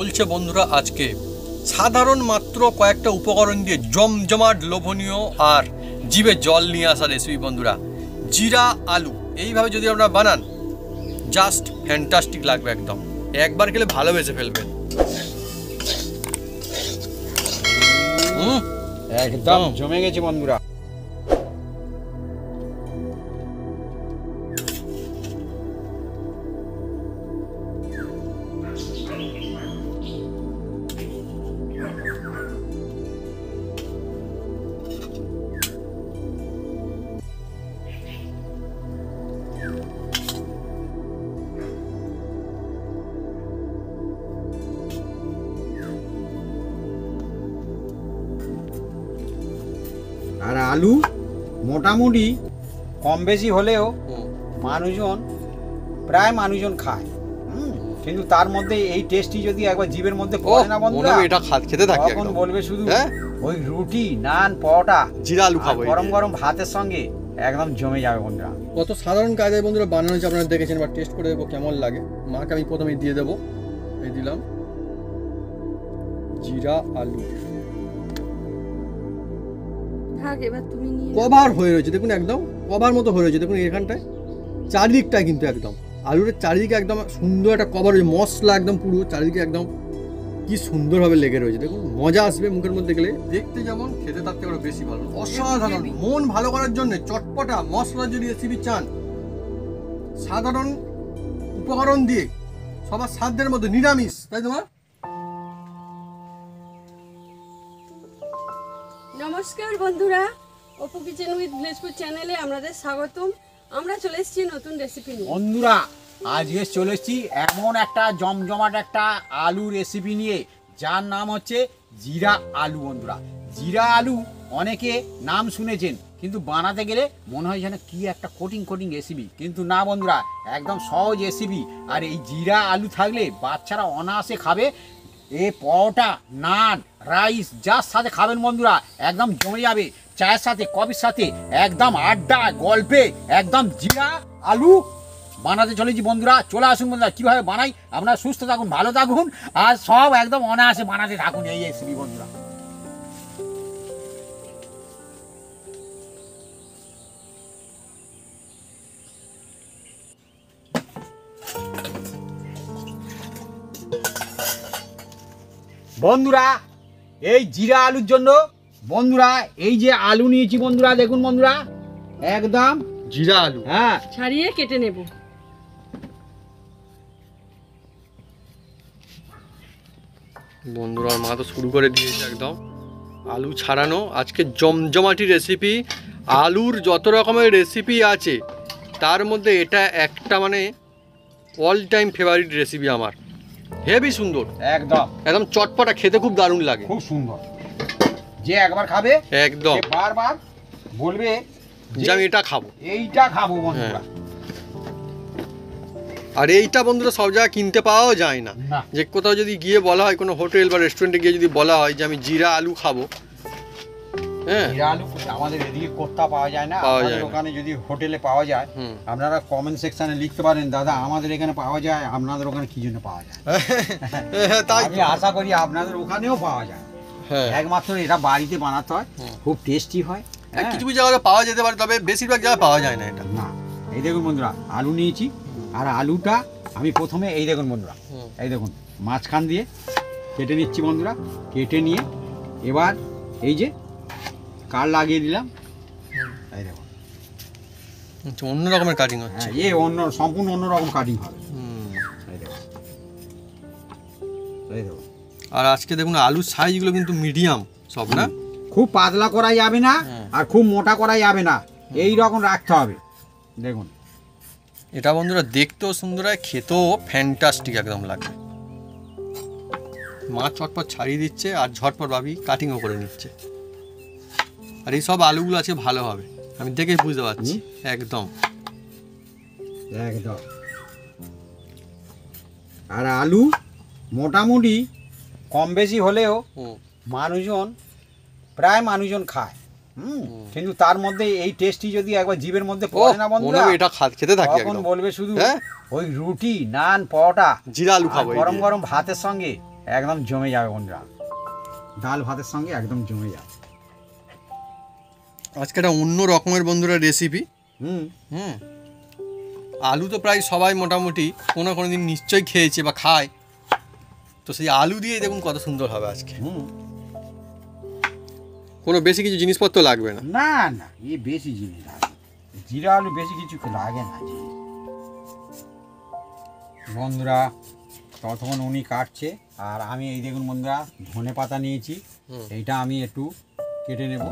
চলছে বন্ধুরা আজকে সাধারণ মাত্র কয়েকটা উপকরণ দিয়ে জমজমাট লোভনীয় আর জিভে জল নিয়ে আসা রেসিপি বন্ধুরা। জিরা আলু এইভাবে যদি আপনারা বানান জাস্ট ফ্যান্টাস্টিক লাগবে, একদম একবার খেলে ভালোবেসে ফেলবেন। একদম জমে গেছে বন্ধুরা। আর আলু মোটামুটি কম বেশি হলেও প্রায় মানুষজন খায়, কিন্তু তার মধ্যে এই টেস্টি যদি একবার জিভের মধ্যে পড়ে না বন্ধুরা, এটা খেতে থাকি তখন বলবে শুধু ওই রুটি নান পরোটা জিরা আলু খাবো গরম গরম ভাতের সঙ্গে একদম জমে যাবে বন্ধুরা। কত সাধারণ কায়দায় বন্ধুরা বানানো হয়েছে, আপনারা দেখেছেন, বা টেস্ট করে দেবো কেমন লাগে। মাকে আমি প্রথমে দিয়ে দেবো, এই দিলাম জিরা আলু, কভার হয়ে রয়েছে দেখুন, একদম কভার মতো হয়ে রয়েছে দেখুন। এখানটায় চারিদিকটা কিন্তু একদম আলুর চারিদিকে একদম সুন্দর একটা কভার হয়েছে, মশলা একদম পুরো চারিদিকে একদম কি সুন্দরভাবে লেগে রয়েছে দেখুন। মজা আসবে মুখের মধ্যে গেলে, দেখতে যেমন খেতে থাকতে আরো বেশি ভালো। অসাধারণ, মন ভালো করার জন্য চটপটা মশলা যদি রেসিপি চান, সাধারণ উপকরণ দিয়ে সবার সাধ্যের মধ্যে, নিরামিষ, তাই তোমার। নমস্কার বন্ধুরা, অপু কিচেন উইথ ভিলেজপুর চ্যানেলে আপনাদের স্বাগতম। আমরা চলে এসেছি নতুন রেসিপি নিয়ে। বন্ধুরা আজকে চলে এসেছি এমন একটা জমজমাট একটা আলু রেসিপি নিয়ে, যার নাম হচ্ছে জিরা আলু। বন্ধুরা জিরা আলু অনেকে নাম শুনেছেন, কিন্তু বানাতে গেলে মনে হয় যেন কি একটা কঠিন রেসিপি, কিন্তু না বন্ধুরা, একদম সহজ রেসিপি। আর এই জিরা আলু থাকলে বাচ্চারা অনায়াসে খাবে। এই পরোটা নান রাইস যার সাথে খাবেন বন্ধুরা একদম জমে যাবে, চায়ের সাথে কফির সাথে একদম আড্ডা গল্পে একদম জিরা আলু বানাতে চলেছি বন্ধুরা। চলে আসুন বন্ধুরা, কীভাবে বানাই। আপনারা সুস্থ থাকুন, ভালো থাকুন, আর সব একদম অনায়াসে বানাতে থাকুন এই রেসিপি বন্ধুরা। বন্ধুরা এই জিরা আলুর জন্য বন্ধুরা এই যে আলু নিয়েছি বন্ধুরা, দেখুন বন্ধুরা একদম জিরা আলু, হ্যাঁ ছাড়িয়ে কেটে নেব। বন্ধুরা মা তো শুরু করে দিয়েছে একদম আলু ছাড়ানো। আজকে জমজমাটি রেসিপি, আলুর যত রকমের রেসিপি আছে তার মধ্যে এটা একটা মানে অল টাইম ফেভারিট রেসিপি আমার। হেভি সুন্দর, একদম একদম চটপটা, খেতে খুব দারুণ লাগে, খুব সুন্দর। যে একবার খাবে একদম বারবার বলবে যে আমি এটা খাবো, এইটা খাবো বন্ধুরা। আর এইটা বন্ধুরা সব জায়গায় কিনতে পাওয়াও যায় না। যে কোথাও যদি গিয়ে বলা হয়, কোনো হোটেল বা রেস্টুরেন্টে গিয়ে যদি বলা হয় যে আমি জিরা আলু খাবো, হ্যাঁ জিরা আলু আমাদের এদিকে কোথাও পাওয়া যায় না। আমাদের ওখানে যদি হোটেলে পাওয়া যায়, আপনারা কমেন্ট সেকশনে লিখতে পারেন দাদা আমাদের এখানে পাওয়া যায়, আপনাদের ওখানে কি জন্য পাওয়া যায়। তাই আমি আশা করি আপনাদের ওখানেও পাওয়া যায়। একমাত্র এটা বাড়িতে বানাতে হয়, খুব টেস্টি হয়। কিছু কিছু জায়গায় পাওয়া যেতে পারে, তবে বেশিরভাগ জায়গায় পাওয়া যায় না এটা। না, এই দেখুন বন্ধুরা আলু নিয়েছি, আর আলুটা আমি প্রথমে এই দেখুন বন্ধুরা, এই দেখুন মাঝখান দিয়ে কেটে নিচ্ছি বন্ধুরা। কেটে নিয়ে এবার এই যে কাট লাগিয়ে দিলাম, এই দেখুন অন্য রকমের কাটিং হচ্ছে। সম্পূর্ণ অন্য রকম কাটিং হবে। এই দেখুন, আর আজকে দেখুন আলুর সাইজগুলো কিন্তু মিডিয়াম সব, না খুব পাতলা করা যাবে না আর খুব মোটা করা যাবে না, এই রকম রাখতে হবে। দেখুন এটা বন্ধুরা দেখতেও সুন্দর হয়, খেতেও ফ্যান্টাস্টিক একদম লাগবে। মা চটপট ছাড়িয়ে দিচ্ছে আর ঝটপট ভাবি কাটিংও করে নিচ্ছে। আর এই সব আলুগুলো আছে ভালো হবে, আমি দেখে বুঝতে পারছি একদম একদম। আর আলু মোটামুটি কম বেশি হলেও প্রায় মানুষজন খায়, কিন্তু তার মধ্যে এই টেস্টি যদি একবার জিভের মধ্যে পড়ে না বন্ধুরা, এটা খেতে থাকি তখন বলবে শুধু ওই রুটি নান পরোটা জিরা আলু খাবো গরম গরম ভাতের সঙ্গে একদম জমে যাবে বন্ধুরা, ডাল ভাতের সঙ্গে একদম জমে যাবে। আজকে একটা অন্য রকমের বন্ধুরা রেসিপি। হুম, আলু তো প্রায় সবাই মোটামুটি কোনো দিন নিশ্চয়ই খেয়েছে বা খায়, তো সেই আলু দিয়ে দেখুন কত সুন্দর হবে আজকে। কোনো বেশি কিছু জিনিসপত্র লাগবে না। না না, এই বেশি জিনিস লাগে, জিরা আলু বেশি কিছু লাগে না বন্ধুরা। ততক্ষণ উনি কাটছে, আর আমি এই দেখুন বন্ধুরা ধনে পাতা নিয়েছি, এইটা আমি একটু কেটে নেব।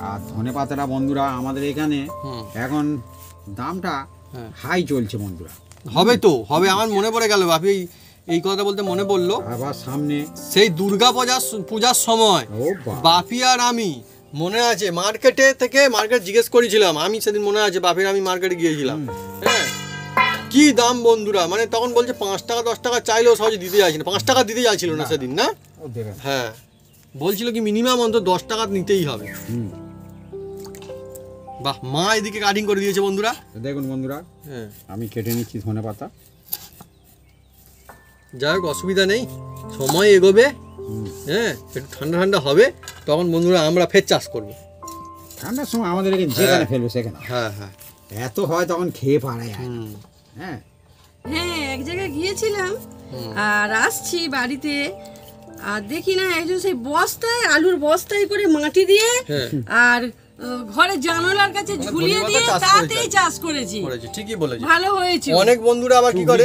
আর ধনে পাতাটা বন্ধুরা আমাদের এখানে এখন দামটা হাই চলছে বন্ধুরা। হবে তো হবে, আমার মনে পড়ে গেল বাপি, এই কথা বলতে মনে পড়লো, আবার সামনে সেই দুর্গা পূজার সময় বাপি আর আমি মনে আছে মার্কেট জিজ্ঞেস করেছিলাম, আমি সেদিন মনে আছে বাপির আমি মার্কেটে গিয়েছিলাম। হ্যাঁ, কি দাম বন্ধুরা, মানে তখন বলছে 5 টাকা 10 টাকা চাইলেও সহজে দিতে যাচ্ছিল, 5 টাকা দিতে যাচ্ছিল না সেদিন, না হ্যাঁ বলছিল কি মিনিমাম অন্তত 10 টাকা নিতেই হবে। বাহ, মা এদিকে কাটিং করে দিয়েছে বন্ধুরা, দেখুন বন্ধুরা। হ্যাঁ, আমি কেটে নিচ্ছি ধনে পাতা। যাই হোক অসুবিধা নেই, সময় এগোবে। হ্যাঁ, একটু ঠান্ডা ঠান্ডা হবে, তখন বন্ধুরা আমরা ফের চাষ করবো। ঠান্ডার সময় আমাদের যেখানে ফেলবে সেখানে। হ্যাঁ হ্যাঁ, এত হয় তখন খেয়ে পারা যায়। হ্যাঁ হ্যাঁ, এক জায়গায় গিয়েছিলাম আর আসছি বাড়িতে, আর দেখি না একজন সেই বস্তায় আলুর বস্তায় করে মাটি দিয়ে আর ঘরে জানালার কাছে ঝুলিয়ে দিয়ে তাতেই চাষ করেছি। ঠিকই বলেছি, ভালো হয়েছে। অনেক বন্ধুরা আবার কি করে,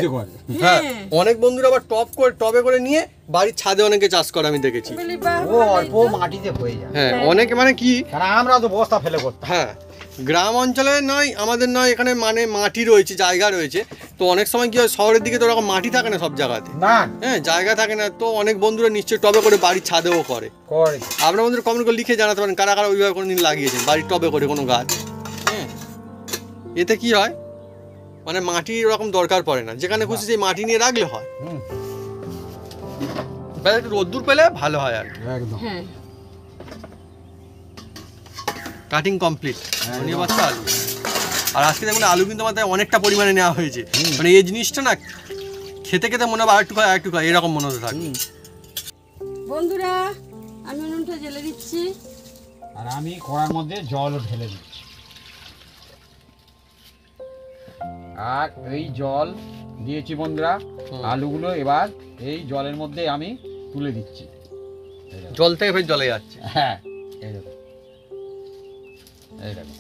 হ্যাঁ অনেক বন্ধুরা আবার টবে করে নিয়ে বাড়ির ছাদে অনেকে চাষ করে আমি দেখেছি। ও অল্প মাটিতে হয়ে যায়। হ্যাঁ, অনেকে মানে কি, আমরা তো বস্তা ফেলে করতাম। হ্যাঁ, গ্রাম অঞ্চলে নয় আমাদের নয়, এখানে মানে মাটি রয়েছে, জায়গা রয়েছে, তো অনেক সময় কি হয় শহরের দিকে তো ওরকম মাটি থাকে না সব জায়গাতে, না হ্যাঁ জায়গা থাকে না, তো অনেক বন্ধুরা নিশ্চয়ই টবে করে বাড়ির ছাদেও করে। আপনার বন্ধুরা কমেন্ট করে লিখে জানাতে পারেন কারা কারা ওইভাবে কোনোদিন লাগিয়েছেন বাড়ির টবে করে কোনো গাছ। হ্যাঁ, এতে কি হয় মানে মাটির ওরকম দরকার পড়ে না, যেখানে খুশি সেই মাটি নিয়ে রাখলে হয়, একটু রোদ্দুর পেলে ভালো হয় আর একদম। কাটিং কমপ্লিট, ধনিয়া পাতা আলু। আর আজকে দেখুন আলু কিন্তু আমাদের অনেকটা পরিমাণে নেওয়া হয়েছে, মানে এই জিনিসটা না খেতে খেতে মনে হবে আরেকটু খাই এরকম মনে হতে থাকে। বন্ধুরা আমি উনুনটা জ্বেলে দিচ্ছি, আর আমি কড়ার মধ্যে জলও ঢেলে দিচ্ছি, আর এই জল দিয়েছি বন্ধুরা। আলুগুলো এবার এই জলের মধ্যে আমি তুলে দিচ্ছি, জল থেকে ফের জলে যাচ্ছে। হ্যাঁ, এই দেখো এই দেখো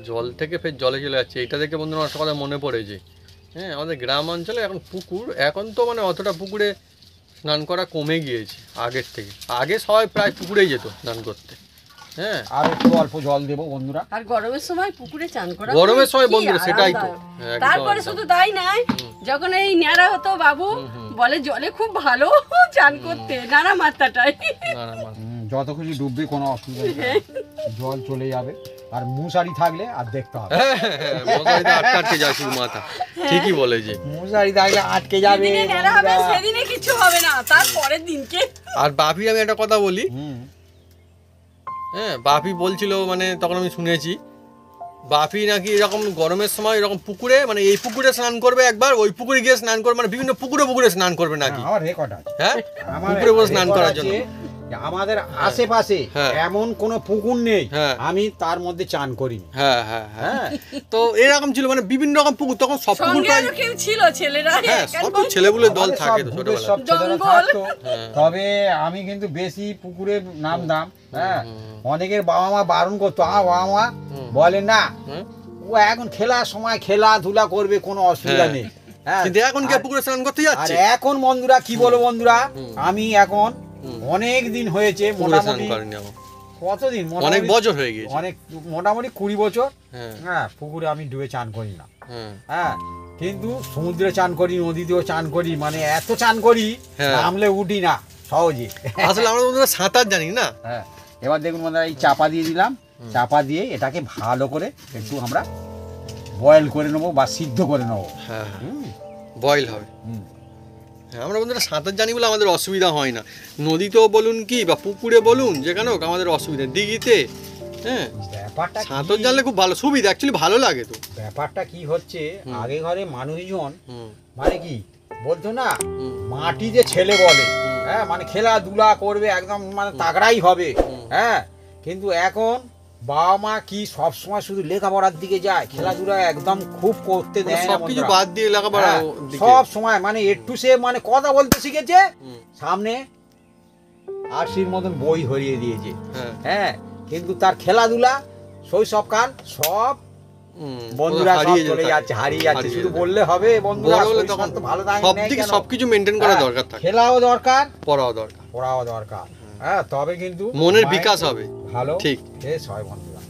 জল থেকে ফের জলে চলে যাচ্ছে। এটা দেখে বন্ধুরা একটা কথা মনে পড়েছে, হ্যাঁ আমাদের গ্রাম অঞ্চলে এখন পুকুর, এখন তো মানে অতটা পুকুরে স্নান করা কমে গিয়েছে আগের থেকে। আগে সবাই প্রায় পুকুরেই যেত স্নান করতে। হ্যাঁ, আর একটু অল্প জল দেবো বন্ধুরা। আর গরমের সময় পুকুরে চান করা, গরমের সময় বন্ধুরা সেটাই তো। তারপরে শুধু তাই নাই, যখন এই ন্যাড়া হতো বাবু বলে জলে খুব ভালো চান করতে, নানা মাত্রাটাই। যত খুশি ডুববে কোনো অসুবিধা নেই, জল চলে যাবে। আর মশারি থাকলে আর দেখতে হবে, মশারিতে আটকে যায় শুধু মাথা। ঠিকই বলেছে, মশারি থাকলে আটকে যাবে, সেদিনে কিছু হবে না, তারপরের দিনকে। আর বাপি আমি একটা কথা বলি, হ্যাঁ বাপি বলছিল মানে তখন আমি শুনেছি বাপি নাকি এরকম গরমের সময় এরকম পুকুরে, মানে এই পুকুরে স্নান করবে একবার, ওই পুকুরে গিয়ে স্নান করবে, মানে বিভিন্ন পুকুরে স্নান করবে নাকি। আমার রেকর্ড আছে, হ্যাঁ পুকুরে স্নান করার জন্য। আমাদের আশেপাশে এমন কোন পুকুর নেই আমি তার মধ্যে চান করি। হ্যাঁ হ্যাঁ হ্যাঁ, তো এরকম ছিল মানে বিভিন্ন রকম পুকুর, তখন সব পুকুর কেউ ছিল ছেলেরা, হ্যাঁ সব ছেলেগুলোর দল থাকে তো ছোটবেলায়, সব ছেলেরা থাকতো। তবে আমি কিন্তু বেশি পুকুরে নামতাম। হ্যাঁ, অনেকের বাবা মা বারণ করতো, আমার বাবা মা বলে না ও এখন খেলার সময় খেলাধুলা করবে, কোনো অসুবিধা নেই। হ্যাঁ, কিন্তু এখন কি পুকুরে স্নান করতে যাচ্ছে? আর এখন বন্ধুরা কি বলো বন্ধুরা, আমি এখন অনেক দিন হয়েছে, মোটামুটি কতদিন, অনেক বছর হয়ে গেছে, অনেক মোটামুটি 20 বছর। হ্যাঁ, পুকুরে আমি ডুবে চান করি না। হ্যাঁ, কিন্তু সমুদ্রে চান করি, নদীতেও চান করি, মানে এত চান করি নামলে উঠি না সহজে। আসলে আমরা বন্ধুরা সাঁতার জানি না। হ্যাঁ, এবার দেখুন বন্ধুরা এই চাপা দিয়ে দিলাম, চাপা দিয়ে এটাকে ভালো করে একটু আমরা বয়েল করে নেবো বা সিদ্ধ করে নেবো। হ্যাঁ, বয়েল হবে। হ্যাঁ, আমরা বন্ধুরা সাঁতার জানি বলে আমাদের অসুবিধা হয় না, নদীতেও বলুন কি বা পুকুরে বলুন যেখানে হোক আমাদের অসুবিধা, দিঘিতে। হ্যাঁ, ব্যাপারটা সাঁতার জানলে খুব ভালো সুবিধা, অ্যাকচুয়ালি ভালো লাগে। তো ব্যাপারটা কি হচ্ছে, আগে ঘরে মানুষজন মানে কি বলতো না মাটি যে ছেলে বলে, হ্যাঁ মানে খেলাধুলা করবে একদম মানে তাগড়াই হবে, হ্যাঁ কিন্তু এখন বাবা মা কি সব সময় শুধু লেখাপড়ার দিকে যায়, খেলাধুলা একদম খুব করতে দেয় না সবকিছু বন্ধুরা। বাদ দিয়ে লেখাপড়া হ্যাঁ, দিকে। সব সময় মানে একটু সে মানে কথা বলতে শিখেছে, সামনে আরশির মতন বই ধরিয়ে দিয়েছে, হ্যাঁ হ্যাঁ কিন্তু তার খেলাধুলা শৈশবকাল সব বন্ধুরা সব হারিয়ে চলে যাচ্ছে, হারিয়ে যাচ্ছে। শুধু বললে হবে বন্ধুরা বড় হলে শরীর তখন স্বাস্থ্য ভালো থাকে সবদিকে সবকিছু মেনটেন করা দরকার থাকে, খেলাও দরকার, পড়াও দরকার, পড়াও দরকার, হ্যাঁ তবে কিন্তু মনের মায়ের বিকাশ হবে, ভালো ঠিক বেশ হয় বন্ধুরা।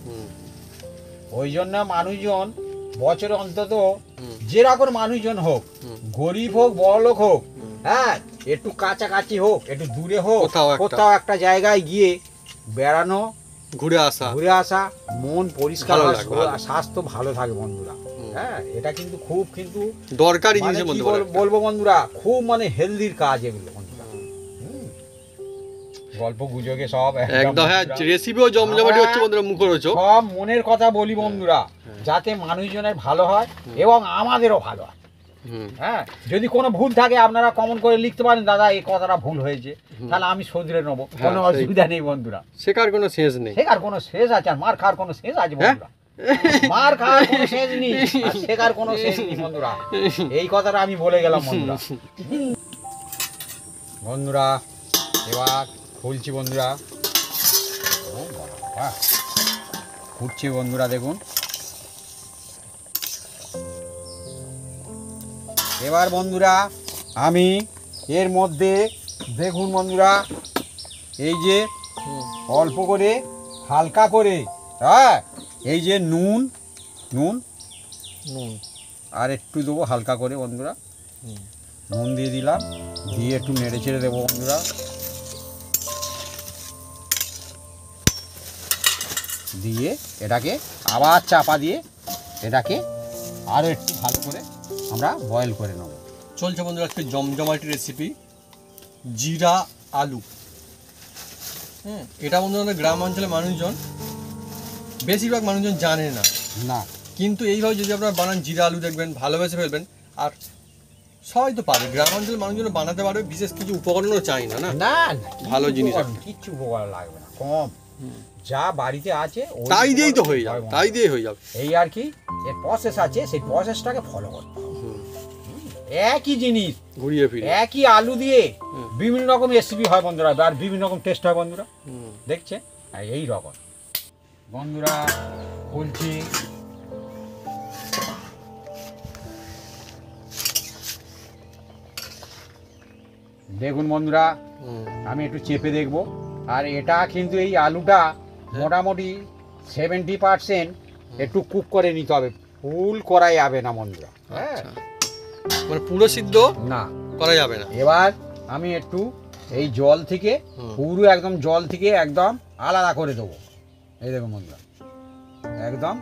ওই জন্য মানুষজন বছরে অন্তত যেরকম মানুষজন হোক, গরিব হোক বড়লোক হোক, হ্যাঁ একটু কাছাকাছি হোক একটু দূরে হোক, কোথাও একটা জায়গায় গিয়ে বেড়ানো, ঘুরে আসা, মন পরিষ্কার ভালো হয়, লাগে, ভালো। স্বাস্থ্য ভালো থাকে বন্ধুরা। হ্যাঁ এটা কিন্তু খুব কিন্তু দরকারি মানে জিনিসের কি মধ্যে বলবো বন্ধুরা, খুব মানে হেলদির কাজ এগুলো বন্ধুরা। গল্প গুজবে সব একদম, হ্যাঁ রেসিপিও জমজমাটি হচ্ছে বন্ধুরা, মুখরোচক। সব মনের কথা বলি বন্ধুরা, যাতে মানুষজনের ভালো হয় এবং আমাদেরও ভালো হয়। হ্যাঁ যদি কোনো ভুল থাকে আপনারা কমেন্ট করে লিখতে পারেন, দাদা এই কথাটা ভুল হয়েছে, তাহলে আমি শুধরে নেবো, কোনো অসুবিধা নেই বন্ধুরা। শেখার কোনো শেষ নেই, শেখার কোনো শেষ আছে আর মার খাওয়ার কোনো শেষ আছে বন্ধুরা? মার খাওয়ার কোনো শেষ নেই আর শেখার কোনো শেষ নেই বন্ধুরা, এই কথাটা আমি বলে গেলাম বন্ধুরা। বন্ধুরা এবার খুলছি বন্ধুরা, ও বাবা ফুটছে বন্ধুরা, দেখুন এবার বন্ধুরা আমি এর মধ্যে দেখুন বন্ধুরা, এই যে অল্প করে হালকা করে, হ্যাঁ এই যে নুন নুন আর একটু দেবো হালকা করে বন্ধুরা, নুন দিয়ে দিলাম, দিয়ে একটু নেড়ে চেড়ে দেবো বন্ধুরা, দিয়ে এটাকে আবার চাপা দিয়ে এটাকে আরও একটু ভালো করে আমরা বয়েল করে নেব। চলছে বন্ধুরা আজকে জমজমাটি রেসিপি জিরা আলু। এটা বন্ধুরা গ্রাম অঞ্চলের মানুষজন, বেশিরভাগ মানুষজন জানে না, না কিন্তু এইভাবে যদি আপনারা বানান জিরা আলু দেখবেন ভালোবেসে ফেলবেন। আর সবাই তো পারে, গ্রাম অঞ্চলের মানুষজন বানাতে পারবে, বিশেষ কিছু উপকরণও চাই না, না না ভালো জিনিস, কিচ্ছু উপকার লাগবে না, কম যা বাড়িতে আছে তাই দিয়েই তো হয়ে যাবে, তাই দিয়ে হয়ে যাবে। এই আর কি এর প্রসেস আছে, সেই প্রসেসটাকে ফলো করতে হবে। একই জিনিস ঘুরিয়ে ফিরে একই আলু দিয়ে বিভিন্ন রকম রেসিপি হয় বন্ধুরা, আর বিভিন্ন রকম টেস্ট হয় বন্ধুরা, দেখছে এই রকম বন্ধুরা বলছি। দেখুন বন্ধুরা আমি একটু চেপে দেখবো, আর এটা কিন্তু এই আলুটা মোটামুটি 70% একটু কুক করে নিতে হবে, ফুল করা যাবে না বন্ধুরা। হ্যাঁ মানে পুরো সিদ্ধ না করা যাবে না। এবার আমি একটু এই জল থেকে পুরো একদম জল থেকে একদম আলাদা করে দেবো, এই দেখুন বন্ধুরা একদম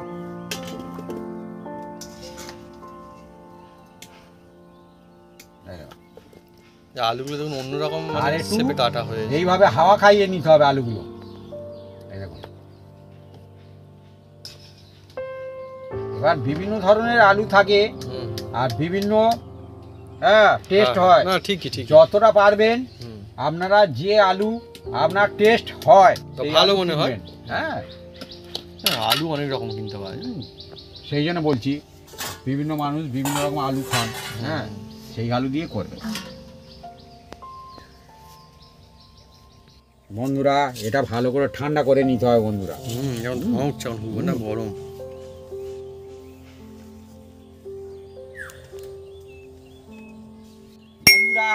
আলুগুলো দেখুন অন্যরকম আর একটু শেপে কাটা হয়ে এইভাবে হাওয়া খাইয়ে নিতে হবে আলুগুলো, এই দেখুন। এবার বিভিন্ন ধরনের আলু থাকে আর বিভিন্ন টেস্ট হয়, না ঠিকই ঠিক, যতটা পারবেন আপনারা যে আলু আপনার টেস্ট হয় ভালো মনে হয়, হ্যাঁ আলু অনেক রকম কিনতে পারে, সেই জন্য বলছি বিভিন্ন মানুষ বিভিন্ন রকম আলু খান, হ্যাঁ সেই আলু দিয়ে করবে বন্ধুরা। এটা ভালো করে ঠান্ডা করে নিতে হবে বন্ধুরা। যেমন ধোঁয়া উঠছে এখন না গরম। বন্ধুরা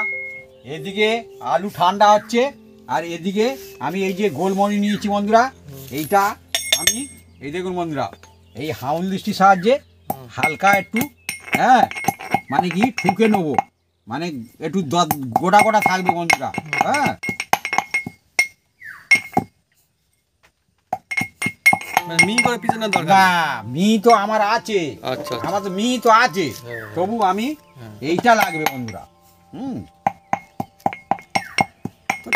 এদিকে আলু ঠান্ডা হচ্ছে আর এদিকে আমি এই যে গোলমরিচ নিয়েছি বন্ধুরা, এইটা আমি এই দেখুন বন্ধুরা এই হাউল দৃষ্টির সাহায্যে হালকা একটু মানে কি ঠুকে নেবো, মানে একটু গোটা গোটা থাকবে বন্ধুরা। হ্যাঁ মিহি করে পিছানোর দরকার না, মিহি তো আমার আছে, আচ্ছা আমার তো মিহি তো আছে, তবু আমি এইটা লাগবে বন্ধুরা।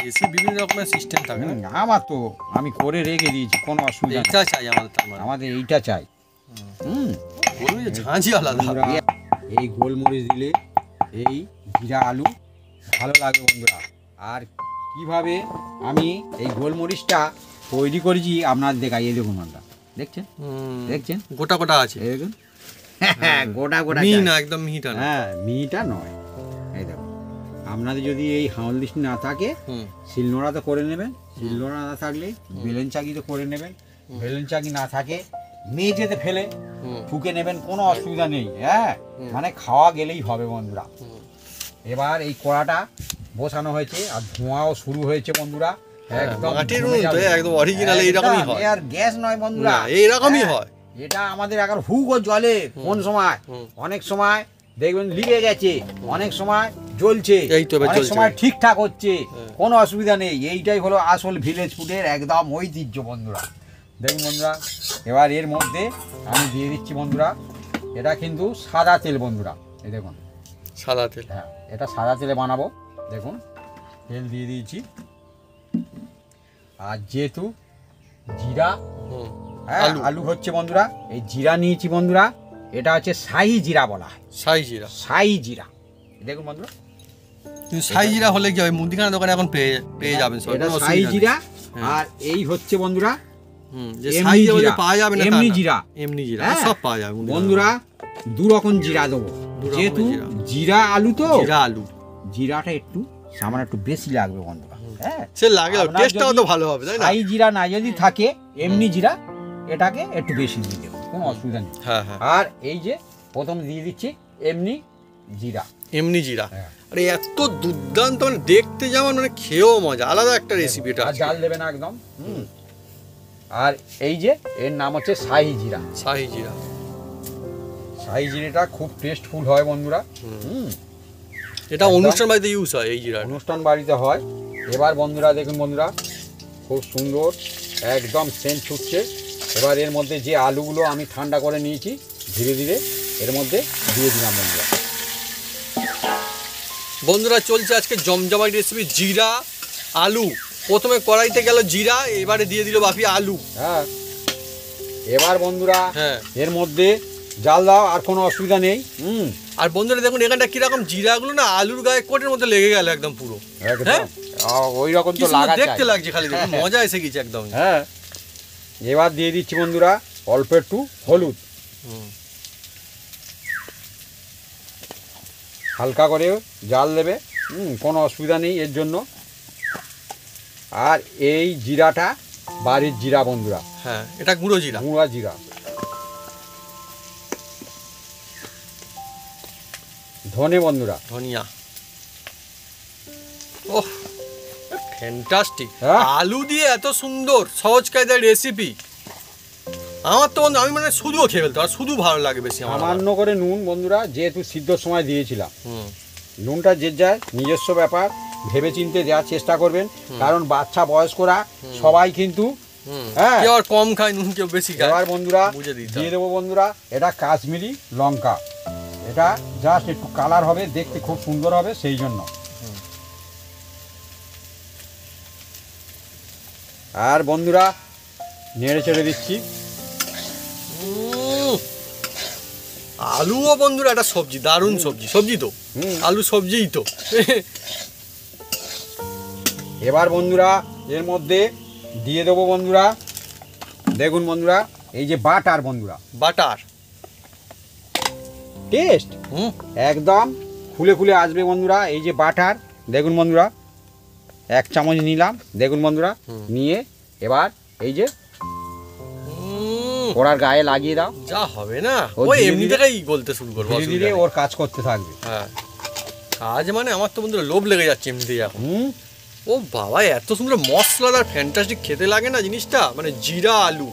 এসি বিভিন্ন রকমের সিস্টেম থাকে না, আমার তো আমি করে রেখে দিয়েছি, কোনো অসুবিধা নেই, এইটা চাই আমাদের, তার মানে আমাদের এইটা চাই। বলুন যে ঝাঁঝি আলাদা। এই গোলমরিচ দিলে এই জিরা আলু ভালো লাগবে বন্ধুরা। আর কিভাবে আমি এই গোলমরিচটা তৈরি করেছি আপনার দেখাই, এই দেখুন বন্ধুরা, দেখছেন দেখছেন গোটা গোটা আছে, এই দেখুন গোটা গোটা মিহি চাল। না, একদম মিহিটা না। হ্যাঁ মিহিটা নয়। এই দেখুন, আপনাদের যদি এই হাওল দৃষ্টি না থাকে হুম শিলনোড়া তো করে নেবেন, শিলনোড়া না থাকলে বেলেন চাকি তো করে নেবেন, বেলেন চাকি না থাকে মেঝেতে ফেলে হুম ফুকে নেবেন, কোনো অসুবিধা নেই। হ্যাঁ মানে খাওয়া গেলেই হবে বন্ধুরা। এবার এই কড়াটা বসানো হয়েছে আর ধোঁয়াও শুরু হয়েছে বন্ধুরা, একদম মাটির জমে উনুন তো, যাবে। একদম অরিজিনাল এইরকমই একদম, হয়। এ আর গ্যাস নয় বন্ধুরা, না, এইরকমই হ্যাঁ, হয়। এটা আমাদের এখন হুগো জলে কোন সময়, অনেক সময় দেখবেন লিগে গেছে, অনেক সময় জ্বলছে, এই তো এবার অনেক জ্বলছে। সময় ঠিকঠাক হচ্ছে, কোনো অসুবিধা নেই। এইটাই হলো আসল ভিলেজ ফুডের একদম ঐতিহ্য বন্ধুরা। দেখুন বন্ধুরা, এবার এর মধ্যে আমি দিয়ে দিচ্ছি বন্ধুরা, এটা কিন্তু সাদা তেল বন্ধুরা, এই দেখুন সাদা তেল। হ্যাঁ এটা সাদা তেলে বানাবো। দেখুন তেল দিয়ে দিয়েছি, আর যেহেতু জিরা হুম হ্যাঁ আলু। আলু হচ্ছে বন্ধুরা, এই জিরা নিয়েছি বন্ধুরা, এটা হচ্ছে শাহি জিরা বলা হয়, সাই জিরা। শাহি জিরা। দেখুন বন্ধুরা, কিন্তু সাই জিরা হলে কি হবে, মুদিখানা দোকানে এখন পেয়ে যাবেন সব, এটা কোনো শাহি অসুবিধা নেই। জিরা। হ্যাঁ। আর এই হচ্ছে বন্ধুরা হুম, যে এমনি সাই জিরা জিরা, পাওয়া যাবে না তা এমনি না। জিরা। এমনি জিরা হ্যাঁ। সব পাওয়া যাবে মুদিখানা বন্ধুরা দু রকম জিরা দেবো, দু রকমের যেহেতু জিরা। জিরা আলু তো দোকানে। জিরা আলু জিরাটা একটু সামান্য একটু বেশি লাগবে বন্ধুরা। হ্যাঁ সে লাগে, আপনার টেস্টটাও যদি তো ভালো হবে, তাই না? শাহি জিরা না যদি থাকে এমনি জিরা, এটাকে একটু বেশি দিয়ে দেবো, কোনো অসুবিধা নেই। হ্যাঁ হ্যাঁ, আর এই যে প্রথম দিয়ে দিচ্ছি এমনি জিরা। এমনি জিরা। হ্যাঁ। আরে এত দুর্দান্ত, মানে দেখতে যেমন, মানে খেয়েও মজা, আলাদা একটা রেসিপি এটা আর জাল দেবে না একদম। আর এই যে এর নাম হচ্ছে শাহি জিরা। শাহি জিরা। শাহি জিরাটা খুব টেস্টফুল হয় বন্ধুরা। এটা একদম। অনুষ্ঠান বাড়িতে ইউজ হয় এই জিরা। অনুষ্ঠান বাড়িতে হয়। এবার বন্ধুরা দেখুন বন্ধুরা, খুব সুন্দর একদম সেন্ট ছুটছে। এবার এর মধ্যে যে আলুগুলো আমি ঠান্ডা করে নিয়েছি ধীরে ধীরে এর মধ্যে দিয়ে দিলাম বন্ধুরা। বন্ধুরা চলছে আজকে জমজমাট রেসিপি জিরা আলু। প্রথমে কড়াইতে গেল জিরা, এবারে দিয়ে দিল বাপি আলু। হ্যাঁ এবার বন্ধুরা হ্যাঁ। এর মধ্যে জাল দাও, আর কোনো অসুবিধা নেই। আর বন্ধুরা দেখুন এখানটা কিরকম জিরাগুলো না আলুর গায়ে কোটের মধ্যে লেগে গেল একদম পুরো। হ্যাঁ? ওই রকম কি তো সুন্দর লাগা দেখতে চাই। লাগছে, খালি দেখুন মজা এসে গেছে একদম। হ্যাঁ এবার দিয়ে দিচ্ছি বন্ধুরা অল্প একটু হলুদ, হালকা করে জাল দেবে, কোনো অসুবিধা নেই এর জন্য। আর এই জিরাটা বাড়ির জিরা বন্ধুরা, হ্যাঁ এটা গুঁড়ো জিরা। গুঁড়া জিরা। ধনে বন্ধুরা, ধনিয়া। ওহ ফ্যান্টাস্টিক। হ্যাঁ? আলু দিয়ে এত সুন্দর সহজ কায়দার রেসিপি, আমার তো আমি মানে শুধুও খেয়ে ফেলতে, আর শুধু ভালো লাগে বেশি আমার। সামান্য করে নুন বন্ধুরা, যেহেতু সিদ্ধর সময় দিয়েছিলাম, হুম নুনটা যে যায় নিজস্ব ব্যাপার, ভেবে চিনতে দেওয়ার চেষ্টা করবেন, কারণ বাচ্চা বয়স্করা সবাই কিন্তু হ্যাঁ। কেউ আর কম খায় নুন, কেউ বেশি খায়। এবার বন্ধুরা বুঝে দিতে দিয়ে হবে। দেবো বন্ধুরা এটা কাশ্মীরি লঙ্কা, এটা জাস্ট একটু কালার হবে, দেখতে খুব সুন্দর হবে সেই জন্য। আর বন্ধুরা নেড়ে চেড়ে দিচ্ছি। আলুও বন্ধুরা একটা সবজি, দারুণ সবজি। সবজি তো আলু সবজিই তো। এবার বন্ধুরা এর মধ্যে দিয়ে দেবো বন্ধুরা, দেখুন বন্ধুরা এই যে বাটার বন্ধুরা, বাটার। টেস্ট একদম খুলে খুলে আসবে বন্ধুরা। এই যে বাটার দেখুন বন্ধুরা, 1 চামচ নিলাম, দেখুন বন্ধুরা নিয়ে এবার এই যে ওড়ার গায়ে লাগিয়ে দাও, যা হবে না ও ওই ধীরে এমনি ধীরে- থেকেই গলতে শুরু করবো, ধীরে অসুবিধা ধীরে নেই। ওর কাজ করতে থাকবে। হ্যাঁ কাজ মানে আমার তো বন্ধুরা লোভ লেগে যাচ্ছে এমনিতেই এখন। ও বাবা এত সুন্দর মশলাদার ফ্যান্টাস্টিক খেতে লাগে না জিনিসটা, মানে জিরা আলু।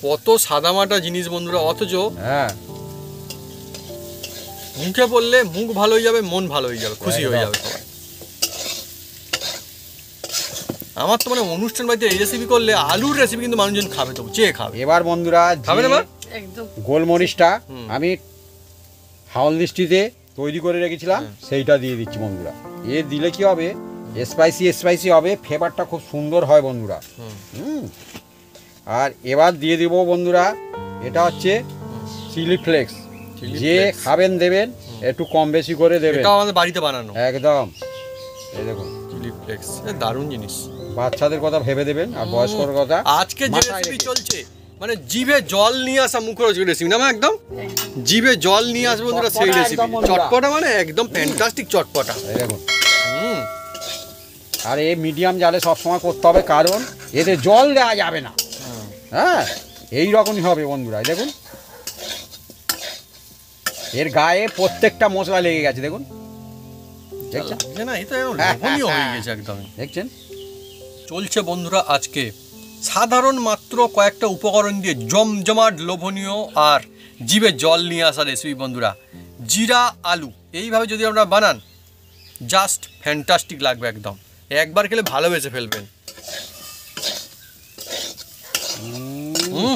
কত সাদামাটা জিনিস বন্ধুরা, অথচ হ্যাঁ মুখে পড়লে মুখ ভালো হয়ে যাবে, মন ভালো হয়ে যাবে, খুশি হয়ে যাবে সবাই। আমার তো মানে অনুষ্ঠান বাড়িতে এই রেসিপি করলে, আলুর রেসিপি কিন্তু মানুষজন খাবে, তো চেয়ে খাবে। এবার বন্ধুরা খাবে না মা? একদম গোলমরিচটা আমি হাওল দৃষ্টিতে তৈরি করে রেখেছিলাম, হ্যাঁ। সেইটা দিয়ে দিচ্ছি বন্ধুরা। এ দিলে কি হবে, স্পাইসি স্পাইসি হবে, ফ্লেভারটা খুব সুন্দর হয় বন্ধুরা। আর এবার দিয়ে দেবো বন্ধুরা, এটা হচ্ছে চিলি ফ্লেক্স, Chili যে flakes। খাবেন দেবেন একটু কম বেশি করে দেবেন, এটাও আমাদের বাড়িতে বানানো একদম। এই দেখুন চিলি ফ্লেক্স, দারুণ জিনিস। বাচ্চাদের কথা ভেবে দেবেন আর বয়স্কর কথা আজকে যে মাথায় রেসিপি রেখে। চলছে মানে জিভে জল নিয়ে আসা মুখরোচক রেসিপি না মা, একদম জিভে জল নিয়ে আসবে বন্ধুরা সেই চটপটা রেসিপি। একদম বন্ধুরা। চটপটা মানে একদম ফ্যান্টাস্টিক চটপটা। এই দেখুন, হুম, আর এই মিডিয়াম জালে সবসময় করতে হবে, কারণ এতে জল দেওয়া যাবে না। হ্যাঁ, এই রকমই হবে বন্ধুরা। এই দেখুন এর গায়ে প্রত্যেকটা মশলা লেগে গেছে, দেখুন, দেখছেন যে না এটা লোভনীয় হয়ে গেছে একদম। দেখছেন। চলছে বন্ধুরা আজকে সাধারণ মাত্র কয়েকটা উপকরণ দিয়ে জমজমাট লোভনীয় আর জিভে জল নিয়ে আসা রেসিপি বন্ধুরা, জিরা আলু। এইভাবে যদি আপনারা বানান জাস্ট ফ্যান্টাস্টিক লাগবে একদম, একবার খেলে ভালোবেসে ফেলবেন। হুম,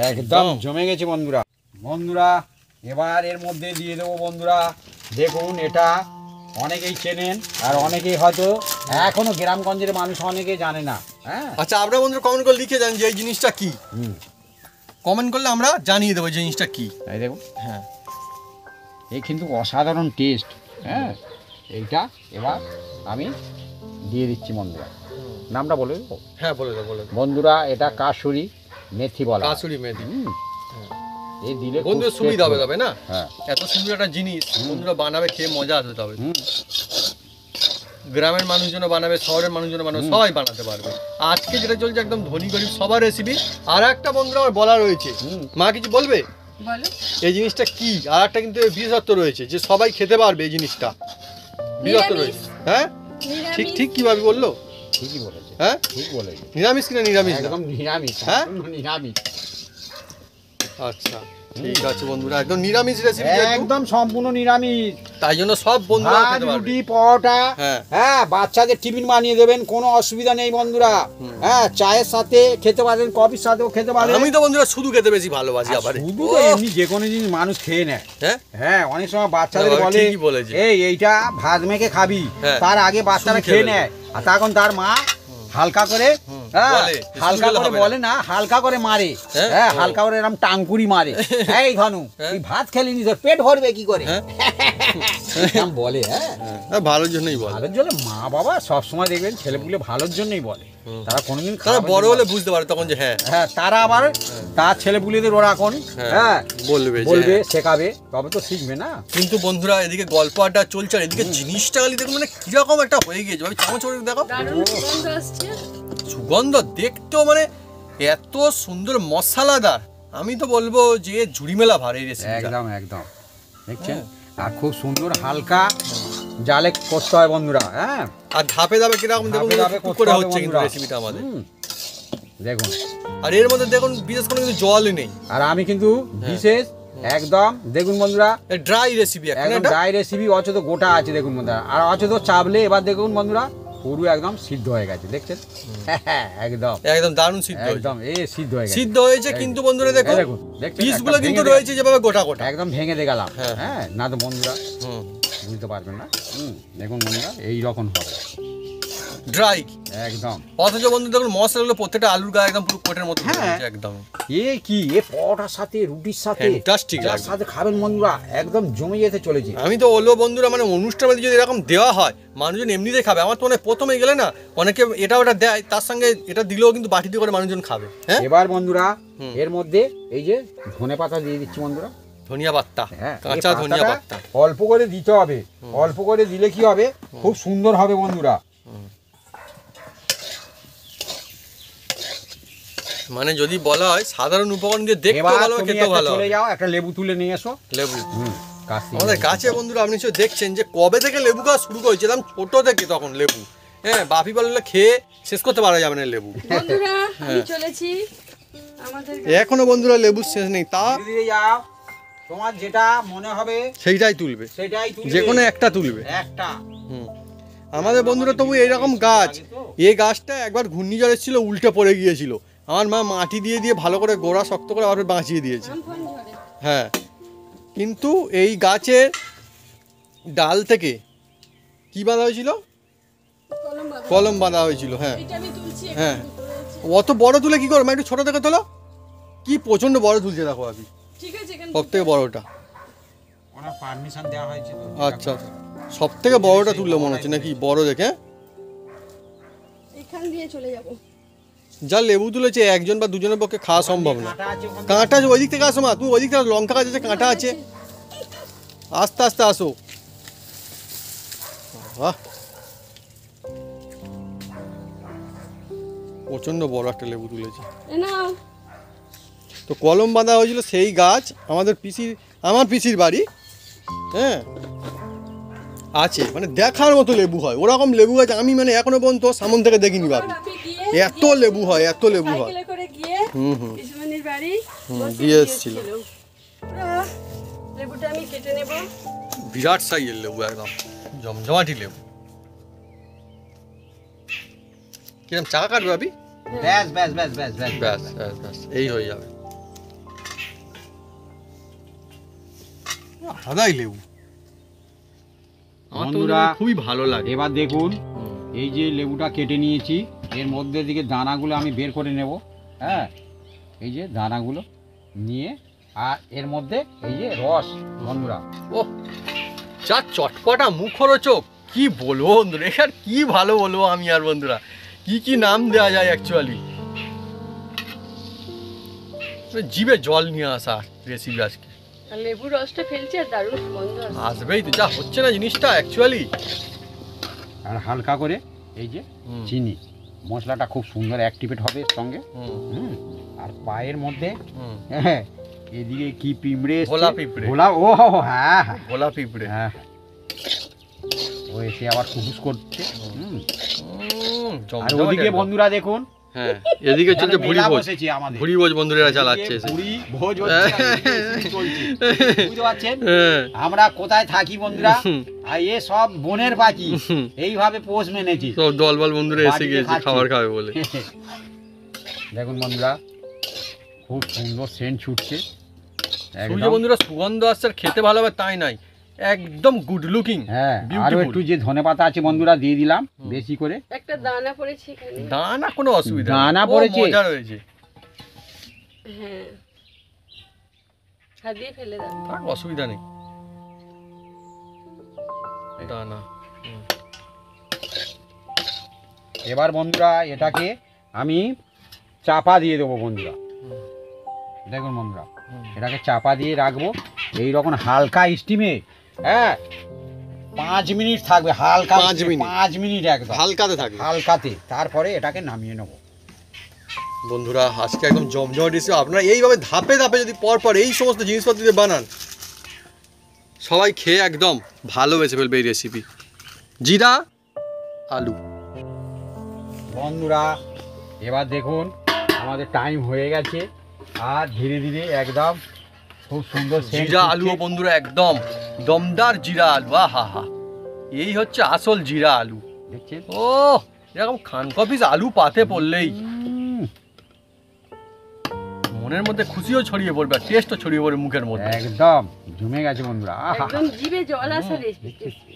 একদম জমে গেছে বন্ধুরা। বন্ধুরা এবার এর মধ্যে দিয়ে দেবো বন্ধুরা, দেখুন এটা অনেকেই চেনেন আর অনেকেই হয়তো এখনো গ্রামগঞ্জের মানুষ অনেকে জানে না। হ্যাঁ, আচ্ছা আপনারা বন্ধুরা কমেন্ট করে লিখে যান যে এই জিনিসটা কি, হুম, কমেন্ট করলে আমরা জানিয়ে দেবো জিনিসটা কি। এই দেখুন, হ্যাঁ, এই কিন্তু অসাধারণ টেস্ট। হ্যাঁ, এইটা এবার আমি দিয়ে দিচ্ছি বন্ধুরা, নামটা বলে দেবো হ্যাঁ বলে দাও বলে দাও। বন্ধুরা, এটা কাসুরি মেথি বলা হয়। কাসুরি মেথি হুম, এই দিলে খুব বন্ধুরা সুবিধা হবে তবে না, হ্যাঁ, এত সুন্দর একটা জিনিস বন্ধুরা বানাবে, খেয়ে মজা আসবে তবে। হুম, গ্রামের মানুষজন বানাবে, শহরের মানুষজন বানাবে, সবাই বানাতে পারবে। আজকে যেটা চলছে একদম ধনী গরিব সবার রেসিপি। আর একটা বন্ধুরা আমার বলা রয়েছে, হুম। মা কিছু বলবে বলো। এই জিনিসটা কি? আর একটা কিন্তু বিশেষত্ব রয়েছে যে সবাই খেতে পারবে এই জিনিসটা, বিশেষত্ব নিরামিষ। রয়েছে। হ্যাঁ ঠিক নিরামিষ। ঠিক কিভাবে বললো? ঠিকই বলেছে, হ্যাঁ ঠিক বলেছে, নিরামিষ কিনা নিরামিষ না? একদম নিরামিষ, হ্যাঁ? সম্পূর্ণ নিরামিষ, আচ্ছা ঠিক আছে বন্ধুরা, একদম নিরামিষ রেসিপি, একদম সম্পূর্ণ নিরামিষ। তাই জন্য সব বন্ধুরা ভাত, খেতে পারবে। রুটি, পরোটা, হ্যাঁ। হ্যাঁ, বাচ্চাদের টিফিন বানিয়ে দেবেন, কোনো অসুবিধা নেই বন্ধুরা। হ্যাঁ, চায়ের সাথে খেতে পারেন, কফির সাথেও খেতে পারেন। আমি তো বন্ধুরা শুধু খেতে বেশি ভালোবাসি। আর আবার শুধু তো এমনি যে কোনো জিনিস মানুষ খেয়ে নেয়। হ্যাঁ হ্যাঁ, অনেক সময় বাচ্চাদের বাবা, বলে ঠিকই বলেছে। এইটা ভাত মেখে খাবি, হ্যাঁ। তার আগে বাচ্চারা শুধু খেয়ে খেয়ে নেয়, আর তখন তার মা হালকা করে, হ্যাঁ, বলে, হালকা শুধু করে হবে না। বলে না, হালকা করে মারে। হ্যাঁ? হ্যাঁ, ও। হালকা করে এরকম টাঙ্কুরি মারে। এই ধনু, হ্যাঁ। তুই ভাত খেলিনি, তোর পেট ভরবে কি করে? হ্যাঁ। এরকম বলে। হ্যাঁ, হ্যাঁ, ভালোর জন্যই বলে। ভালোর জন্য মা বাবা সবসময় দেখবেন ছেলেপুলে ভালোর জন্যই বলে। তারা কোনোদিন তারা খারাপের বড় জন্য হলে বলে না। বুঝতে পারে তখন যে হ্যাঁ হ্যাঁ, তারা আবার তার ছেলেপুলেদের ওরা এখন হ্যাঁ বলবে যে বলবে, হ্যাঁ। শেখাবে, তবে তো শিখবে না। কিন্তু বন্ধুরা এদিকে গল্প আড্ডা চলছে আর এদিকে জিনিসটা খালি দেখুন মানে কিরকম একটা হয়ে গিয়েছে ভাই, চামচ করে দেখো, দারুণ সুগন্ধ আসছে। সুগন্ধ দেখতেও মানে এত সুন্দর মশলাদার, আমি তো বলবো যে ঝুড়ি মেলা ভার এই রেসিপিটা। একদম একদম, দেখছেন, আর খুব সুন্দর হালকা জালে করতে হয় বন্ধুরা। হ্যাঁ, আর ধাপে ধাপে কিরকম দেখুন ধাপে ধাপে টুক করতে করে হবে হচ্ছে কিন্তু বন্ধুরা। রেসিপিটা আমাদের। হুম, দেখুন, আর এর মধ্যে দেখুন বিশেষ কোনো কিন্তু জলই নেই, আর আমি কিন্তু বিশেষ একদম দেখুন বন্ধুরা, ড্রাই রেসিপি এখন একদম এটা। ড্রাই রেসিপি, অচেত গোটা আছে দেখুন বন্ধুরা, আর অচেত চাবলে এবার দেখুন বন্ধুরা পুরো একদম সিদ্ধ হয়ে গেছে, দেখছেন, একদম একদম দারুণ সিদ্ধ হয়েছে। একদম সিদ্ধ হয়ে গেছে, সিদ্ধ হয়েছে কিন্তু বন্ধুরা দেখুন এই দেখুন, দেখছেন, পিসগুলো একটা কিন্তু ভেঙে রয়েছে যেভাবে গোটা গোটা। একদম ভেঙে দিয়ে গেলাম। হ্যাঁ। হ্যাঁ, না তো বন্ধুরা হুম, বুঝতে পারবেন না। দেখুন বন্ধুরা এই রকম হবে ড্রাই। একদম। অথচ বন্ধু দেখুন মশলাগুলো প্রত্যেকটা আলুর গায়ে একদম পুরো কোটের মতো হ্যাঁ। একদম কি পরোটার সাথে, রুটির সাথে, Fantastic যার লাগবে। সাথে খাবেন বন্ধুরা একদম জমে যেতে চলেছে। আমি তো বলবো বন্ধুরা মানে অনুষ্ঠানে যদি এরকম দেওয়া হয় মানুষজন এমনিতে খাবে। আমার তো মনে হয় প্রথমে গেলে না অনেকে এটা ওটা দেয়, তার সঙ্গে এটা দিলেও কিন্তু বাটিতে করে মানুষজন খাবে। হ্যাঁ, এবার বন্ধুরা এর মধ্যে এই যে ধনে পাতা দিয়ে দিচ্ছি বন্ধুরা। ধনিয়া পাত্তা, হ্যাঁ, কাঁচা এই ধনিয়া পাতাটা পাত্তা। অল্প করে দিতে হবে, অল্প করে দিলে কি হবে, খুব সুন্দর হবে বন্ধুরা। মানে যদি বলা হয় সাধারণ উপকরণ দিয়ে দেখতে এবার ভালো হবে, তুমি খেতেও একটা ভালো চলে হবে। যাও, একটা লেবু তুলে নিয়ে এসো। লেবু গাছ থেকে আমাদের গাছে বন্ধুরা আপনি নিশ্চয়ই দেখছেন যে কবে থেকে লেবু গাছ শুরু করেছিলাম, ছোট থেকে তখন লেবু। হ্যাঁ, বাপি বললে খেয়ে শেষ করতে পারা যাবে না লেবু। বন্ধুরা আমি চলেছি আমাদের এখনো বন্ধুরা লেবুর শেষ নেই, তা ধীরে ধীরে যাও, তোমার যেটা মনে হবে সেইটাই তুলবে, সেটাই তুলবে, যে কোনো একটা তুলবে। একটা। হুম। আমাদের বন্ধুরা তবু এইরকম গাছ, এই গাছটা একবার ঘূর্ণিঝড় এসেছিল, উল্টে পড়ে গিয়েছিল। আমার মা মাটি দিয়ে দিয়ে ভালো করে গোড়া শক্ত করে আবার বাঁচিয়ে দিয়েছে। আমফান ঝড়ে হ্যাঁ, কিন্তু এই গাছের ডাল থেকে কি বাঁধা হয়েছিল? কলম বাঁধা। কলম বাঁধা হয়েছিল। হ্যাঁ এটা আমি তুলছি, হ্যাঁ। একটু তুলেছি। অত বড় তুলে কি করবো, একটু ছোট থেকে তোলো। কি প্রচন্ড বড় তুলছে দেখো আপনি। ঠিক আছে এখানে সব থেকে বড়টা। ওনার পারমিশন দেওয়া হয়েছে তো। আচ্ছা সব থেকে বড়টা তুললে মনে হচ্ছে নাকি, বড় দেখে। এখান দিয়ে চলে যাব। যা লেবু তুলেছে একজন বা দুজনের পক্ষে খাওয়া সম্ভব না। কাঁটা আছে ওখানে। কাঁটা আছে ওই দিক থেকে আসো মা, তুমি ওই দিক থেকে লঙ্কা গাছ আছে, কাঁটা আছে, আস্তে আস্তে আসো। বাহ, প্রচন্ড বড় একটা লেবু তুলেছে। এ নাও। তো কলম বাঁধা হয়েছিল সেই গাছ আমার পিসির বাড়ি, হ্যাঁ আছে, মানে দেখার মতো লেবু হয় ওরকম লেবু গাছ আমি মানে এখনো পর্যন্ত সামন থেকে দেখিনি বাবু। আপনি গিয়ে এত লেবু হয়, এত লেবু হয়। সাইকেলে করে গিয়ে হুম পিসিমণির বাড়ি বসে দিয়ে এসেছিল। পুরো লেবুটা আমি কেটে নেব। বিরাট সাইজের লেবু, একদম জমজমাটি লেবু। কিরম চাকা কাটবে ভাবি? ব্যাস ব্যাস ব্যাস ব্যাস ব্যাস ব্যাস ব্যাস ব্যাস, এই হয়ে যাবে। আদাই লেবু আমার তো বন্ধুরা, খুবই ভালো লাগে। এবার দেখুন এই যে লেবুটা কেটে নিয়েছি, এর মধ্যে দিকে দানাগুলো আমি বের করে নেব। হ্যাঁ, এই যে দানাগুলো নিয়ে, আর এর মধ্যে এই যে রস। বন্ধুরা ও যা চটপটা মুখরোচক, কি বলবো বন্ধুরা, এর কি ভালো বলবো আমি আর বন্ধুরা, কি নাম দেওয়া যায় অ্যাকচুয়ালি। জিভে জল নিয়ে আসা রেসিপি আজকে। আর লেবুর রসটা ফেলছি আর দারুণ গন্ধ আসছে। আসবেই তো, যা হচ্ছে না জিনিসটা অ্যাকচুয়ালি। আর হালকা করে এই যে চিনি, মশলাটা খুব সুন্দর অ্যাক্টিভেট হবে এর সঙ্গে। আর পায়ের মধ্যে হ্যাঁ, এদিকে কি পিঁপড়ে এসছে? ভোলা পিঁপড়ে। ভোলা, ও হ্যাঁ হ্যাঁ, ভোলা পিঁপড়ে। হ্যাঁ, ও এসে আবার কুকুস করছে। আর ওদিকে বন্ধুরা দেখুন, হ্যাঁ এদিকে চলছে ভুড়ি মেলা ভোজ। বসেছে আমাদের। ভুড়ি ভোজ বন্ধুরা চালাচ্ছে এসে। ভুড়ি ভোজ হচ্ছে, চলছে। বুঝতে পারছেন হ্যাঁ। আমরা কোথায় থাকি বন্ধুরা, আর এ সব বনের পাখি এইভাবে পোষ মেনেছি। সব দলবল বন্ধুরা এসে বাড়িতে গিয়েছে খাচ্ছে। খাবার খাবে বলে। দেখুন বন্ধুরা, খুব সুন্দর সেন্ট ছুটছে। সূর্য একদম। বন্ধুরা সুগন্ধ আসছে, আর খেতে ভালো হবে তাই নাই, একদম গুড লুকিং। হ্যাঁ, আরো একটু যে ধনেপাতা আছে বন্ধুরা দিয়ে দিলাম বেশি করে। একটা দানা পড়েছে এখানে। দানা কোনো অসুবিধা নেই। দানা ও পড়েছে? মজা রয়েছে। হ্যাঁ, হাত দিয়ে ফেলে দাও। থাক, অসুবিধা নেই। দানা এবার বন্ধুরা এটাকে আমি চাপা দিয়ে দেবো বন্ধুরা। দেখুন বন্ধুরা, এটাকে চাপা দিয়ে রাখবো এই রকম হালকা স্টিমে। হ্যাঁ, 5 মিনিট থাকবে হালকা। 5 মিনিট। 5 মিনিট একদম হালকাতে থাকবে হালকাতে, তারপরে এটাকে নামিয়ে নেবো। বন্ধুরা। আজকে একদম জমজমাট রেসিপি। আপনারা এইভাবে ধাপে ধাপে যদি পর এই সমস্ত জিনিসপত্র দিয়ে বানান, সবাই খেয়ে একদম ভালোবেসে ফেলবে এই রেসিপি। জিরা আলু। বন্ধুরা এবার দেখুন আমাদের টাইম হয়ে গেছে, আর ধীরে ধীরে একদম খুব সুন্দর scent জিরা উঠছে। আলু বন্ধুরা, একদম দমদার জিরা আলু। আহা হা, এই হচ্ছে আসল জিরা আলু। দেখছেন? ও এরকম খানকপিস আলু পাতে পড়লেই মনের মধ্যে খুশিও ছড়িয়ে পড়বে, আর টেস্টও ছড়িয়ে পড়বে মুখের মধ্যে। একদম জমে গেছে বন্ধুরা। আহা, একদম জিভে জল আসা রেসিপি।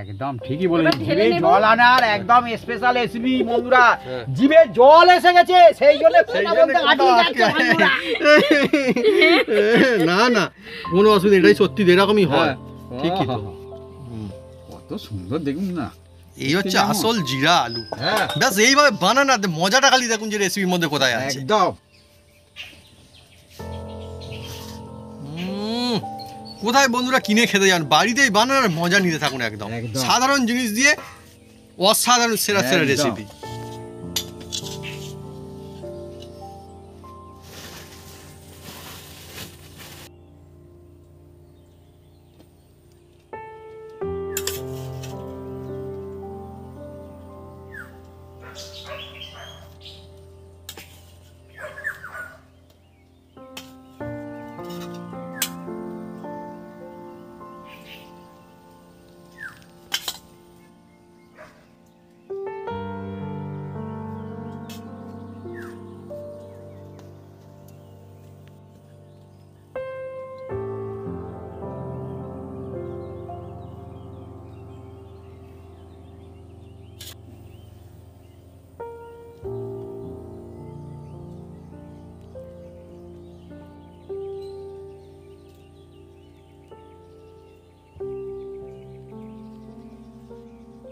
একদম ঠিকই বলেছেন, এবার ঢেলে জিভে নেব। জল আনার একদম স্পেশাল রেসিপি বন্ধুরা। হ্যাঁ। জিভে জল এসে গেছে, সেই জন্য সেই কথা জন্য বলতে কথা আটকে আটকে যাচ্ছে বন্ধুরা। না না, কোনো অসুবিধা নেই, এটাই সত্যি এরকমই হয়। ঠিকই তো। কত সুন্দর দেখুন না, এই হচ্ছে আসল জিরা আলু। হ্যাঁ ব্যাস এইভাবে বানান, আর মজাটা খালি দেখুন যে রেসিপির মধ্যে কোথায় আছে। একদম। কোথায় বন্ধুরা কিনে খেতে যান, বাড়িতেই বানান আর মজা নিতে থাকুন একদম। একদম। সাধারণ জিনিস দিয়ে অসাধারণ সেরা সেরা একদম। রেসিপি।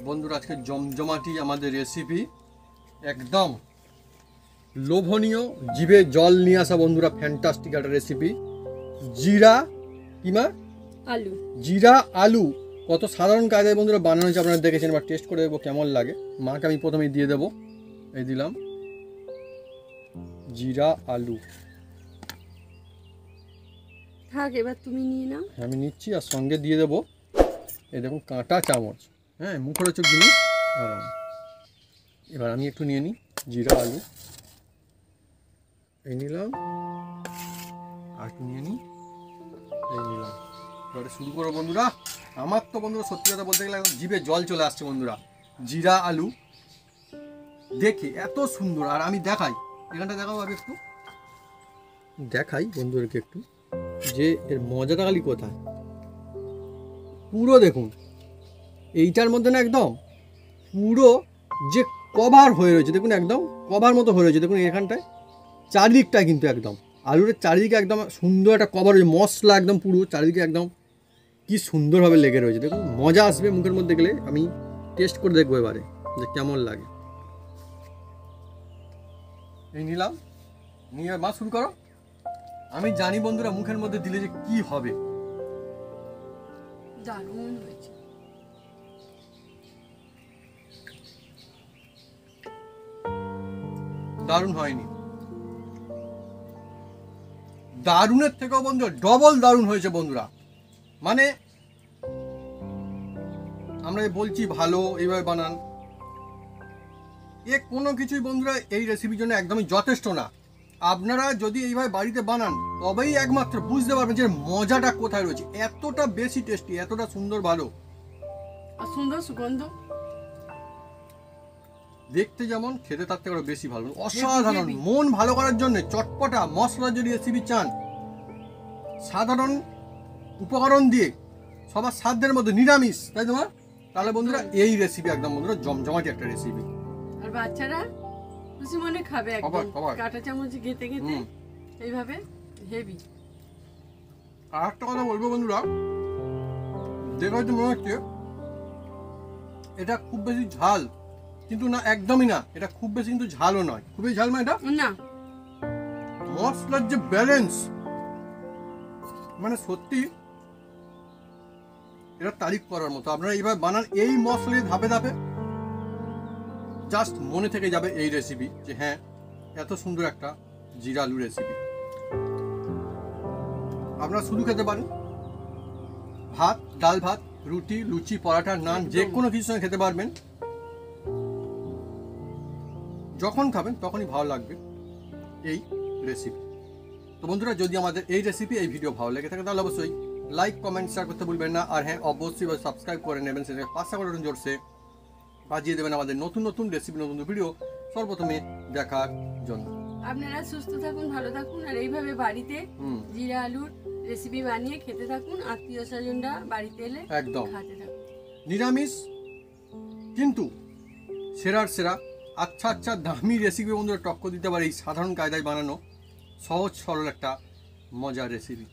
বন্ধুরা আজকে জমজমাটি আমাদের রেসিপি, একদম লোভনীয়, জিভে জল নিয়ে আসা বন্ধুরা, ফ্যান্টাস্টিক একটা রেসিপি। জিরা কিমা আলু, জিরা আলু কত সাধারণ কায়দায় বন্ধুরা বানানো হয়েছে, আপনারা দেখেছেন। এবার টেস্ট করে দেবো কেমন লাগে। মাকে আমি প্রথমেই দিয়ে দেবো, এই দিলাম জিরা আলু। থাক এবার তুমি নিয়ে নাও। আমি নিচ্ছি, আর সঙ্গে দিয়ে দেবো এই দেখুন কাঁটা চামচ, হ্যাঁ মুখরোচক জিনিস। এবার আমি একটু নিয়ে নিই জিরা আলু, এই নিলাম, আর একটু নিয়ে নিই, এই নিলাম। এবারে শুরু করো বন্ধুরা। আমার তো বন্ধুরা সত্যি কথা বলতে গেলে জিভে জল চলে আসছে বন্ধুরা। জিরা আলু দেখি এত সুন্দর, আর আমি দেখাই, এখানটা দেখাবো আমি একটু দেখাই বন্ধুদেরকে একটু, যে এর মজাটা খালি কোথায়। পুরো দেখুন এইটার মধ্যে না একদম পুরো যে কভার হয়ে রয়েছে, দেখুন একদম কভার মতো হয়ে রয়েছে। দেখুন এখানটায় চারিদিকটায় কিন্তু একদম আলুর চারিদিকে একদম সুন্দর একটা কভার হয়েছে, মশলা একদম পুরো চারিদিকে একদম কি সুন্দরভাবে লেগে রয়েছে। দেখুন মজা আসবে মুখের মধ্যে গেলে। আমি টেস্ট করে দেখবো এবারে যে কেমন লাগে। এই নিলাম, নিয়ে মা শুরু করো। আমি জানি বন্ধুরা মুখের মধ্যে দিলে যে কি হবে। দারুণ হয়েছে। দারুণ হয়নি, দারুণের থেকেও বন্ধুরা ডবল দারুণ হয়েছে বন্ধুরা। মানে আমরা বলছি ভালো এইভাবে বানান, এ কোনো কিছুই বন্ধুরা এই রেসিপির জন্য একদমই যথেষ্ট না। আপনারা যদি এইভাবে বাড়িতে বানান তবেই একমাত্র বুঝতে পারবেন যে মজাটা কোথায় রয়েছে। এতটা বেশি টেস্টি, এতটা সুন্দর, ভালো, আর সুন্দর সুগন্ধ, দেখতে যেমন খেতে তার থেকে আরো বেশি ভালো, অসাধারণ। মন ভালো করার জন্য চটপটা মশলা যদি রেসিপি চান, সাধারণ উপকরণ দিয়ে সবার সাধ্যের মধ্যে নিরামিষ, তাই তোমার, তাহলে বন্ধুরা এই রেসিপি একদম বন্ধুরা জমজমাটি একটা রেসিপি। আর বাচ্চারা খুশি মনে খাবে একদম, খাবার। কাঁটা চামচ খেতে খেতে এইভাবে হেভি। আর একটা কথা বলবো বন্ধুরা, দেখে হয়তো মনে হচ্ছে এটা খুব বেশি ঝাল, কিন্তু না, একদমই না। এটা খুব বেশি কিন্তু ঝালও নয়, খুবই ঝাল না। এটা না, মশলার যে ব্যালেন্স, মানে সত্যি এটা তারিফ করার মতো। আপনারা এইভাবে বানান, এই মশলা ধাপে ধাপে জাস্ট মনে থেকে যাবে এই রেসিপি, যে হ্যাঁ এত সুন্দর একটা জিরা আলু রেসিপি। আপনারা শুধু খেতে পারেন, ভাত, ডাল ভাত, রুটি, লুচি, পরাঠা, নান, যে কোনো কিছুর সঙ্গে খেতে পারবেন। যখন খাবেন তখনই ভালো লাগবে এই রেসিপি। তো বন্ধুরা যদি আমাদের এই রেসিপি, এই ভিডিও ভালো লেগে থাকে তাহলে অবশ্যই লাইক, কমেন্ট, শেয়ার করতে ভুলবেন না। আর হ্যাঁ অবশ্যই সাবস্ক্রাইব করে নেবেন, সেটাকে পাশে করে জোরসে বাজিয়ে দেবেন আমাদের নতুন নতুন রেসিপি, নতুন ভিডিও সর্বপ্রথমে দেখার জন্য। আপনারা সুস্থ থাকুন, ভালো থাকুন, আর এইভাবে বাড়িতে জিরা আলুর রেসিপি বানিয়ে খেতে থাকুন। আত্মীয় স্বজনরা বাড়িতে এলে একদম খাতে থাকুন। নিরামিষ কিন্তু সেরার সেরা, আচ্ছা আচ্ছা দামি রেসিপি বন্ধুরা টক্কর দিতে পারে এই সাধারণ কায়দায় বানানো সহজ সরল একটা মজার রেসিপি।